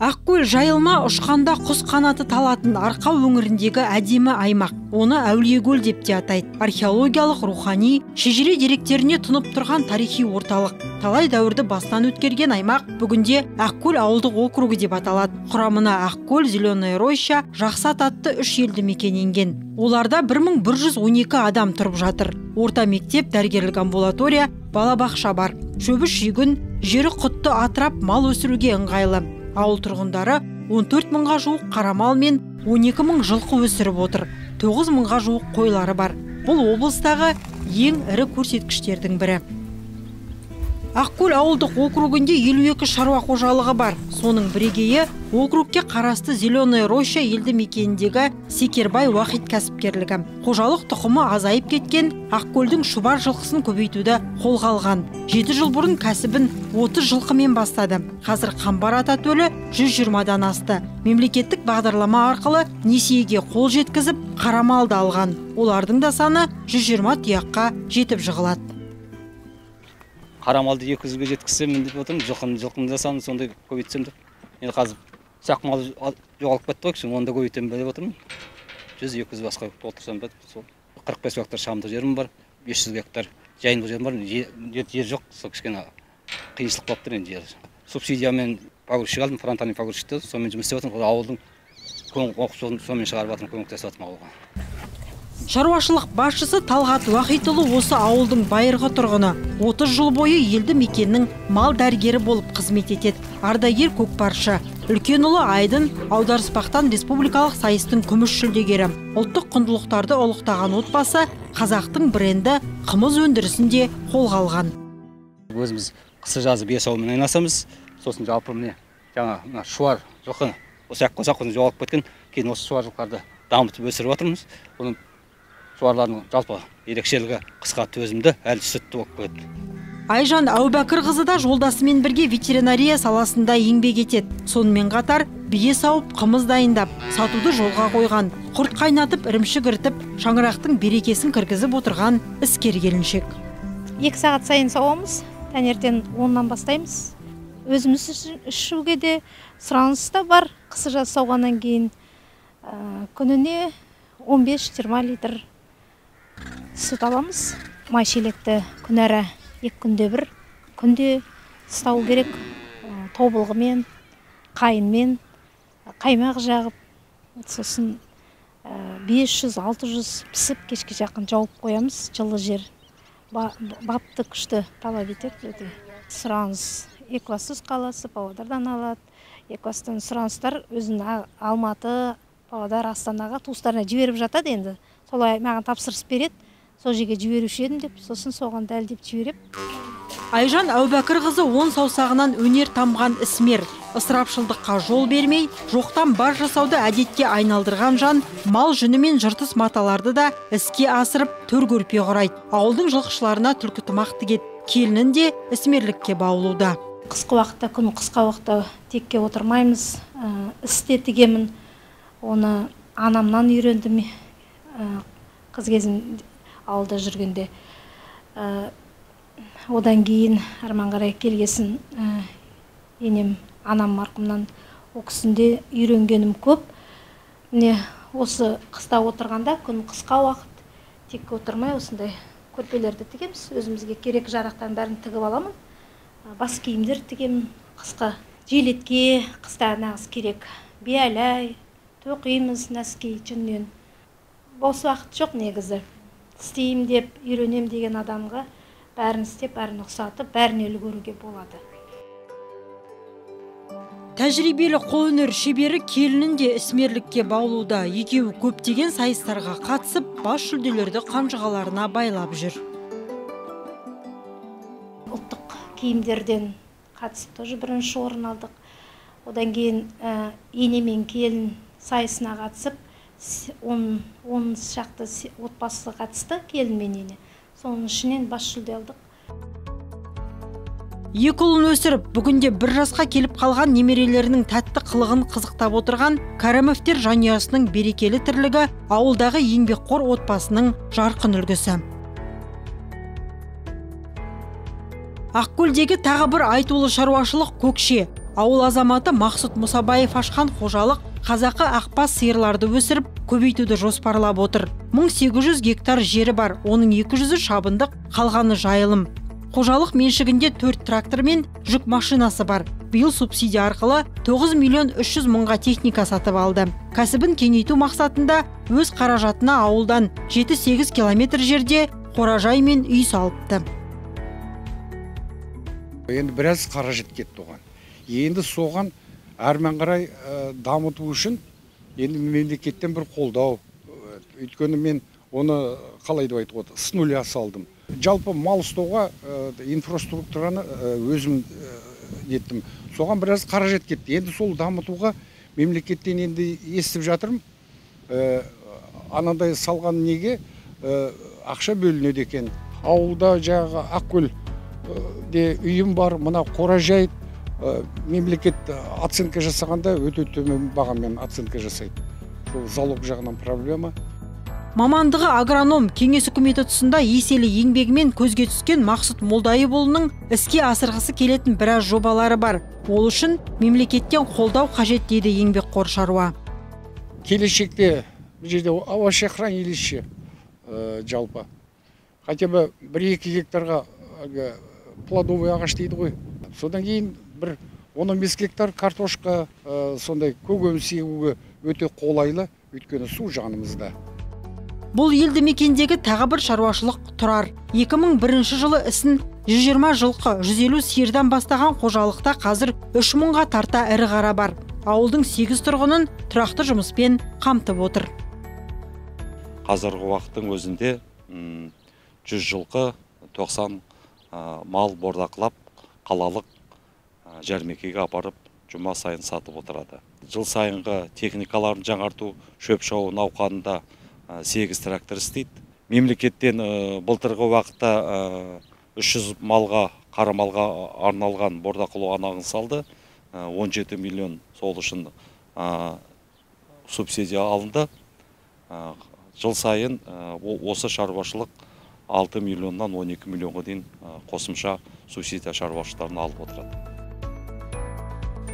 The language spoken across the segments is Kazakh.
Ақкөл жайылма ұшқанда құс қанаты талатын Арқа өңіріндегі әдемі аймақ. Оны Әулиекөл деп те атайды. Археологиялық, рухани, шежіре деректеріне тұнып тұрған тарихи орталық. Талай дәуірді бастан өткерген аймақ бүгінде Ақкөл ауылдық округі деп аталады. Құрамына Ақкөл, Зеленая Роща, Жақсат атты 3 елді мекен енген. Оларда 1112 адам тұрып жатыр. Орта мектеп, дәрігерлік амбулатория, балабақша бар. Шөбі шүйгін, жері құтты атырап мал өсіруге ыңғайлы. Ауыл тұрғындары 14 мыңға жуық қарамал мен 12 мың жылқы өсіріп отыр. 9 мыңға жуық қойлары бар. Бұл облыстағы ең ірі көрсеткіштердің бірі. Ақкөл ауылдық округінде 52 шаруа қожалығы бар. Соның бірегейі округке қарасты Зеленая Роща елді мекеніндегі Секербай уақит кәсіпкерлігі. Қожалық тұқымы азайып кеткен Ақкөлдің шұбар жылқысын көбейтуді қолға алған. 7 жыл бұрын кәсібін 30 жылқымен бастады. Қазір қамбар ата төлі 120-дан асты. Мемлекеттік бағдарлама арқылы несиеге қол жеткізіп, қарамалды алған. Олардың да саны 120 тұяққа жетіп жығылады. Қарамалды 200-ге жеткізсем деп отырмын, жылқымды да саны сондай көбейтсем деп. Енді қазір сақ мал жоғалып кетті ғой, оны да көбейтем деп отырмын. 100-200 басқа толтырсам ба, сол 45 гектар шамды жерім бар, 500 гектар жайылымдық жерім бар, жер жоқ, сол кішкене қиыншылық болып тұр енді жер. Субсидиямен погрузчик алдым, фронтальный погрузчикті, сонымен жұмыс істеп отырмын, ауылдың оқып сонымен шығарып жатырмын, көмектесіп жатырмын ауылға. Шаруашылық басшысы Талғат Уақитұлы осы ауылдың байырғы тұрғыны. 30 жыл бойы елді мекеннің мал дәрігері болып қызмет етеді. Ардагер көкпаршы. Үлкен ұлы Айдын аударыспақтан республикалық сайыстың күміс жүлдегері. Ұлттық құндылықтарды ұлықтаған отбасы қазақтың бренді қымыз өндірісінде қолға алған. Өзіміз қысы жазы бес ауылмен айналысамыз. Сосын жалпы міне жаңа шуар жылқы осы қосақ жоғалып кеткен. Кейін осы шуар жылқыларды дамытып өсіріп отырмыз. Оның шуарлардың жалпы ерекшелігі қысқа төзімді, әлі сүтті болып кетті. Айжан Әубәкір да жолдасымен бірге ветеринария саласында еңбек етеді. Сонымен қатар бие сауып, қымыз дайындап, сатуды жолға қойған. Құрт қайнатып, ірімшік іртіп, шаңырақтың берекесін кіргізіп отырған іскер келіншек. 2 сағат сайын сауамыз, таңертең 10-нан бастаймыз. Өзіміз ішуге де сұраныс та бар. Қысы жаз сауғаннан кейін күніне 15-20 литр сүт аламыз. Май шелекті күнәрі 2 күнде бір, күнде ұстау керек. Тобылғымен, қайынмен, қаймақ жағып, сосын 500-600 пісіп, кешке жақын жауып қоямыз. Жылы жер бапты күшті талап етеді. Сұраныс Екібастұз қаласы, Павлодардан алады. Екібастұздан сұраныстар өзін Алматы, Павлодар, Астанаға туыстарына жіберіп жатады енді. Солай маған тапсырыс береді. Сол жерге жіберуші едім деп, сосын соған дәлдеп жіберіп. Айжан Әубәкір қызы 10 саусағынан өнер тамған ісмер. Ысырапшылдыққа жол бермей, жоқтан бар жасауды әдетке айналдырған жан, мал жүні мен жыртыс маталарды да іске асырып төр көрпе құрайды. Ауылдың жылқышыларына түлкі тымақ тігеді. Келінін де ісмерлікке баулуда. Қысқы уақытта, күн қысқа уақытта текке отырмаймыз. Істе тігемін. Оны анамнан үйрендім. Қыз кезім ауылда жүргенде. Одан кейін арман қарай келгесін енем анам марқұмнан оқысында үйренгенім көп. Міне осы қыста отырғанда, күн қысқа уақыт текке отырмай осындай көрпелерді тігеміз. Өзімізге керек жарақтарын бәрін тігіп аламын. Бас киімдер тігемін. Қысқа жилетке, қыста нағыз керек. Биялай, тоқимыз нәски жүннен. Бос уақыт жоқ негізі. Істейім деп, үйренем деген адамға бәрін істеп, бәрін ұқсатып, бәрін үлгеруге болады. Тәжірибелі қолөнер шебері келінін де ісмерлікке баулуда. Екеуі көптеген сайыстарға қатысып, бас жүлделерді қанжығаларына байлап жүр. Ұлттық киімдерден қатысып тоже бірінші орын алдық. Одан кейін ене мен келін сайысына қатысып, 10 шақты отбасы қатысты, келін мен ене. Соның ішінен бас жүлде алдық. 2 ұлын өсіріп, бүгінде 1 жасқа келіп қалған немерелерінің тәтті қылығын қызықтап отырған Кәрімовтер жанұясының берекелі тірлігі ауылдағы еңбекқор отбасының жарқын үлгісі. Ақкөлдегі тағы бір айтулы шаруашылық көкше. Ауыл азаматы Мақсұт Мұсабаев ашқан қожалық қазақы ақбас сиырларды өсіріп, көбейтуді жоспарлап отыр. 1800 гектар жері бар, оның 200-і шабындық, қалғаны жайылым. Қожалық меншігінде 4 трактор мен жүк машинасы бар. Биыл субсидия арқылы 9 миллион 300 мыңға техника сатып алды. Кәсібін кеңейту мақсатында өз қаражатына ауылдан 7-8 километр жерде қоражай мен үй салыпты. Енді біраз қаражат кетті оған. Енді соған әрмен қарай дамыту үшін енді мемлекеттен бір қолдау. Өйткені мен оны қалай деп айтып отыр, с нуля салдым. Жалпы мал ұстауға инфраструктураны өзім еттім. Соған біраз қаражат кетті. Енді сол дамытуға мемлекеттен енді естіп жатырмын. Анандай салған неге ақша бөлінеді екен. Ауылда жаңағы Ақкөл де үйім бар, мына қоражай мемлекет оценка жасағанда өте төмен бағамен оценка жасайды. Сол залог жағынан проблема. Мамандығы агроном, кеңес үкіметі тұсында еселі еңбегімен көзге түскен Мақсұт Молдайыұлының іске асырғысы келетін біраз жобалары бар. Ол үшін мемлекеттен қолдау қажет дейді еңбекқор шаруа. Келешекте бұл жерде овощное хранилище жалпы. Хотя бы 1-2 гектарға плодовый ағаш дейді ғой. Содан кейін бір 15 гектар картошка, сондай көкөніс егуге өте қолайлы, өйткені су жанымызда. Бұл елді мекендегі тағы бір шаруашылық тұрар. 2001 жылы ісін 120 жылқы, 150 сиырдан бастаған қожалықта қазір 3 мыңға тарта ірі қара бар. Ауылдың 8 тұрғынын тұрақты жұмыспен қамтып отыр. Қазіргі уақыттың өзінде 100 жылқы, 90 мал бордақылап, қалалық жәрмекеге апарып, жұма сайын сатып отырады. Жыл сайынғы техникаларын жаңарту, шөп шауы науқанында 8 трактор істейді. Мемлекеттен былтырғы уақытта 300 малға, қара малға арналған бордақылау анағын салды. 17 миллион сол үшін субсидия алынды. Жыл сайын осы шаруашылық 6 миллионнан 12 миллионға дейін қосымша субсидия шаруашылықтарын алып отырады.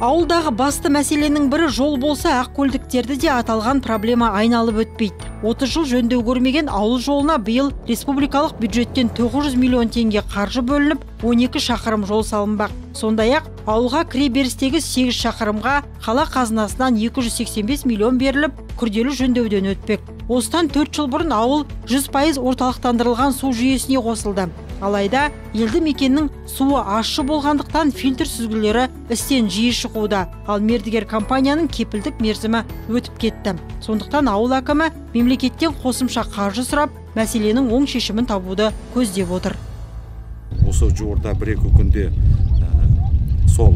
Ауылдағы басты мәселенің бірі жол болса, ақкөлдіктерді де аталған проблема айналып өтпейді. 30 жыл жөндеу көрмеген ауыл жолына биыл республикалық бюджеттен 900 миллион теңге қаржы бөлініп, 12 шақырым жол салынбақ. Сондай-ақ ауылға кіре берістегі 8 шақырымға қала қазынасынан 285 миллион беріліп, күрделі жөндеуден өтпек. Осыдан 4 жыл бұрын ауыл 100% орталықтандырылған су жүйесіне қосылды. Алайда елді мекеннің суы ащы болғандықтан фильтр сүзгілері істен жиі шығуда. Ал мердігер компанияның кепілдік мерзімі өтіп кетті. Сондықтан ауыл әкімі мемлекеттен қосымша қаржы сұрап, мәселенің оң шешімін табуды көздеп отыр. Осы жуырда 1-2 күнде сол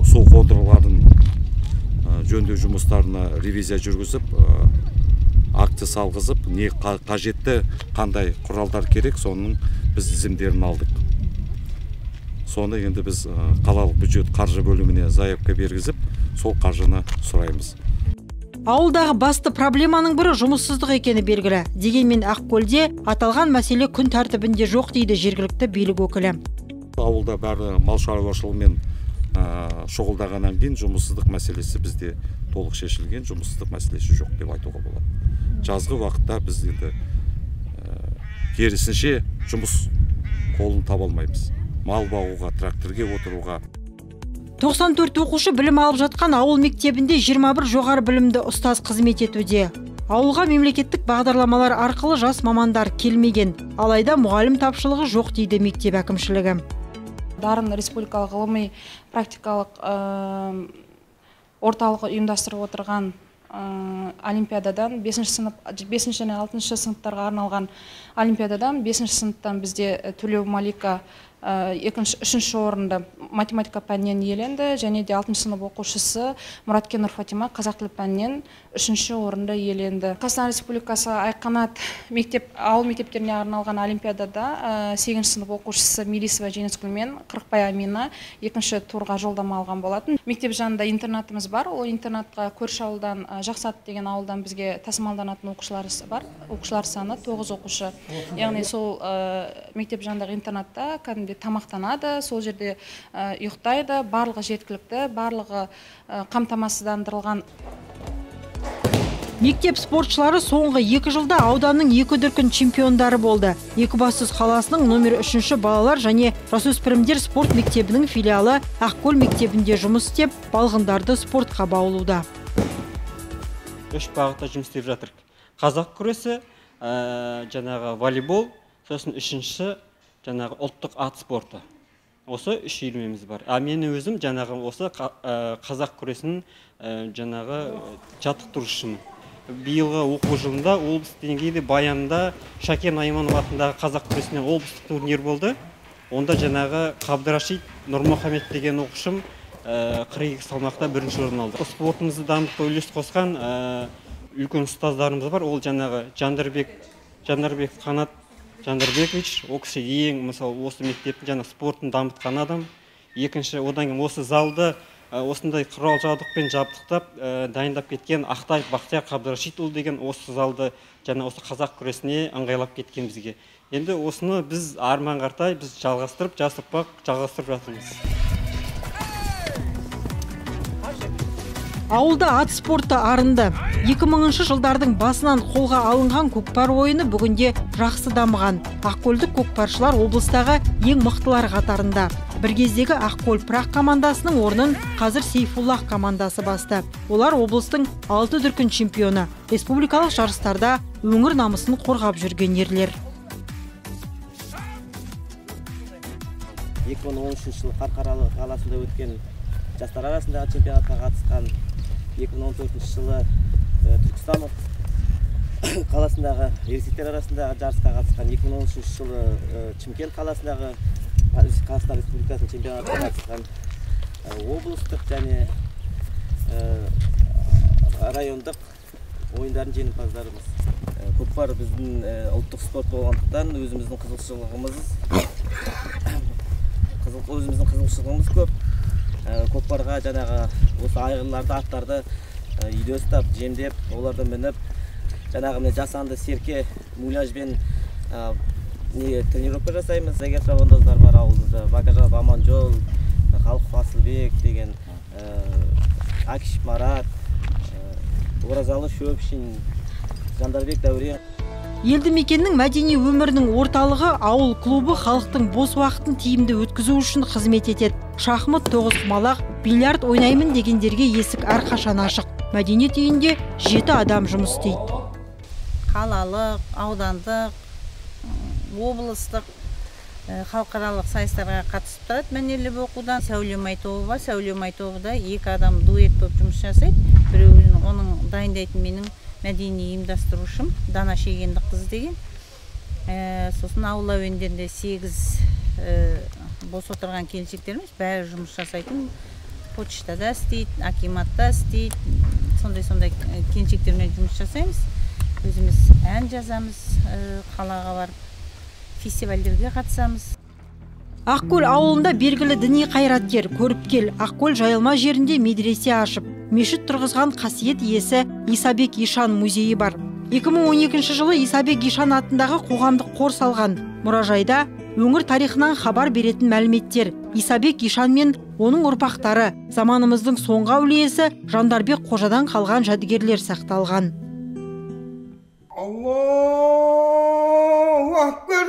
су қондырғыларын жөндеу жұмыстарына ревизия жүргізіп, акция салғызып, не қажетті қандай құралдар керек, соның біз тізімдерін алдық. Соны енді біз қалалық бюджет қаржы бөліміне заявка бергізіп, сол қаржыны сұраймыз. Ауылдағы басты проблеманың бірі жұмыссыздық екені белгілі. Дегенмен Ақкөлде аталған мәселе күн тәртібінде жоқ дейді жергілікті билік өкілі. Ауылда бәрі мал шаруашылығымен шұғылдағаннан кейін жұмыссыздық мәселесі бізде толық шешілген, жұмыссыздық мәселесі жоқ деп айтуға болады. Жазғы уақытта біз енді керісінше жұмыс қолын таба алмаймыз. Мал бағуға, тракторге отыруға. 94 оқушы білім алып жатқан ауыл мектебінде 21 жоғары білімді ұстаз қызмет етуде. Ауылға мемлекеттік бағдарламалар арқылы жас мамандар келмеген. Алайда мұғалім тапшылығы жоқ дейді мектеп әкімшілігі. Дарын республикалық ғылыми практикалық орталығы ұйымдастырып отырған олимпиададан 5 және 6 сыныптарға арналған олимпиададан 5 сыныптан бізде Төлеу Малика 3-ші орынды математика пәнінен иеленді, және де 6 сынып оқушысы Мұраткенұр Фатима қазақ тілі пәнінен 3-ші орынды иеленді. Қазақстан Республикасы Айқанат ауыл мектептеріне арналған олимпиадада 8-ші сынып оқушысы Мелисова Женескүл мен Қырықбай Амина 2-ші турға жолдама алған болатын. Мектеп жанында интернатымыз бар. Ол интернатқа көрші ауылдан, Жақсат деген ауылдан бізге тасымалданатын оқушылар бар. Оқушылар саны 9 оқушы. Яғни сол мектеп жанындағы интернатта кәдімгідей тамақтанады, сол жерде ұйықтайды, барлығы жеткілікті, барлығы қамтамасыздандырылған. Мектеп спортшылары соңғы 2 жылда ауданның 2 дүркін чемпиондары болды. Екібастұз қаласының номер 3 балалар және жасөспірімдер спорт мектебінің филиалы Ақкөл мектебінде жұмыс істеп, балғындарды спортқа баулуда. 3 бағытта жұмыс істеп жатыр. Қазақ күресі, жаңағы волейбол, сосын 3-ші жаңағы ұлттық ат спорты. Осы 3 үйірмеміз бар. Мен өзім жаңағы осы қазақ күресінің жаңағы жаттықтырушымын. Биылғы оқу жылында облыс деңгейде Баянда Шакен Айманов атындағы қазақ күресінен облыстық турнир болды. Онда жаңағы Қабдырашид Нұрмұхамед деген оқушым 42 салмақта 1-ші орын алды. Спортымызды дамытуға үлес қосқан үлкен ұстаздарымыз бар. Ол жаңағы Жандарбек Қанат Жандарбекович, ол кісі ең мысалы осы мектептің жаңа спортын дамытқан адам. Екінші, одан кейін осы залды осындай құрал жабдықпен жабдықтап дайындап кеткен Ақтаев Бақтияр Қабдырашидұлы деген осы залды жаңа осы қазақ күресіне ыңғайлап кеткен бізге. Енді осыны біз арман қартай біз жалғастырып, жас ұрпақ жалғастырып жатырмыз. Ауылда ат спорты арынды. 2000 жылдардың басынан қолға алынған көкпар ойыны бүгінде жақсы дамыған. Ақкөлдік көкпаршылар облыстағы ең мықтылар қатарында. Бір кездегі Ақкөл Пырақ командасының орнын қазір Сейфуллах командасы басты. Олар облыстың 6 дүркін чемпионы. Республикалық жарыстарда өңір намысын қорғап жүрген ерлер. 2013 жылы Қарқаралы қаласында өткен жастар арасындағы чемпионатқа қатысқан, 2014 жылы Түркістан қаласындағы ересектер арасындағы жарысқа қатысқан, 2013 жылы Шымкент қаласындағы Қазақстан Республикасының чемпионатына қатысқан, облыстық және райондық ойындардың жеңімпаздарымыз. Көкпар біздің ұлттық спорт болғандықтан өзіміздің қызығушылығымыз көп. Көкпарға жаңағы осы айғырларды, аттарды үйде ұстап, жемдеп, оларды мініп, жаңағы жасанды серке муляжбен тренировка жасаймыз. Егер шабандоздар бар ауылымызда, Бакажанов Аманжол, Халық Фасылбек деген, Акиш Марат, Оразалы Шөпшин, Жандарбек Дәурен. Елді мекеннің мәдени өмірінің орталығы ауыл клубы халықтың бос уақытын тиімді өткізу үшін қызмет етеді. Шахмат, тоғызқұмалақ, бильярд ойнаймын дегендерге есік әрқашан ашық. Мәдениет үйінде 7 адам жұмыс істейді. Қалалық, аудандық, облыстық, халықаралық сайыстарға қатысып тұрады. Мәнерлеп оқудан Сәулемай тобы бар. Сәулемай тобыда 2 адам дуэт болып жұмыс жасайды. Біреуін оның дайындайтын менің мәдени ұйымдастырушым Дана Шегенді қыз деген. Сосын ауыл әуендерінде 8 бос отырған келіншектеріміз бәрі жұмыс жасайтын. Почтада істейді, акиматта істейді. Сондай келіншектермен жұмыс жасаймыз. Өзіміз ән жазамыз, қалаға барып фестивальдерге қатысамыз. Ақкөл ауылында белгілі діни қайраткер, көріпкел Ақкөл жайылма жерінде медресе ашып, мешіт тұрғызған қасиет иесі Исабек Ишан музейі бар. 2012 жылы Исабек Ишан атындағы қоғамдық қор салған. Мұражайда өңір тарихынан хабар беретін мәліметтер, Исабек Ишан мен оның ұрпақтары, заманымыздың соңғы әулиесі Жандарбек Қожадан қалған жәдігерлер сақталған. Аллаху акбар!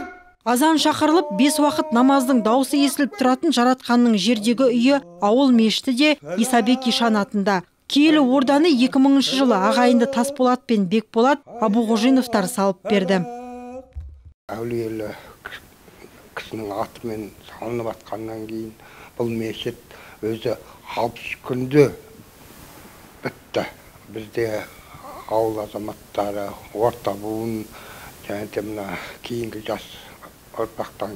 Азан шақырылып, 5 уақыт намаздың дауысы естіліп тұратын жаратқанның жердегі үйі ауыл мешіті де Исабек Ишан атында. Киелі орданы 2000 жылы ағайынды Тасболат пен Бекболат Абуғожиновтар салып берді. Әулиелі кісінің атымен салынып атқаннан кейін бұл мешіт өзі 60 күнде бітті. Бізде ауыл азаматтары орта буын және мына кейінгі жас ұрпақтан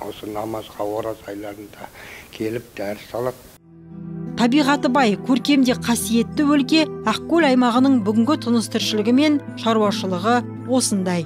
осы намазға ораз айларында келіп дәріс алады. Табиғаты бай, көркемде қасиетті өлке Ақкөл аймағының бүгінгі тыныс-тіршілігі мен шаруашылығы осындай.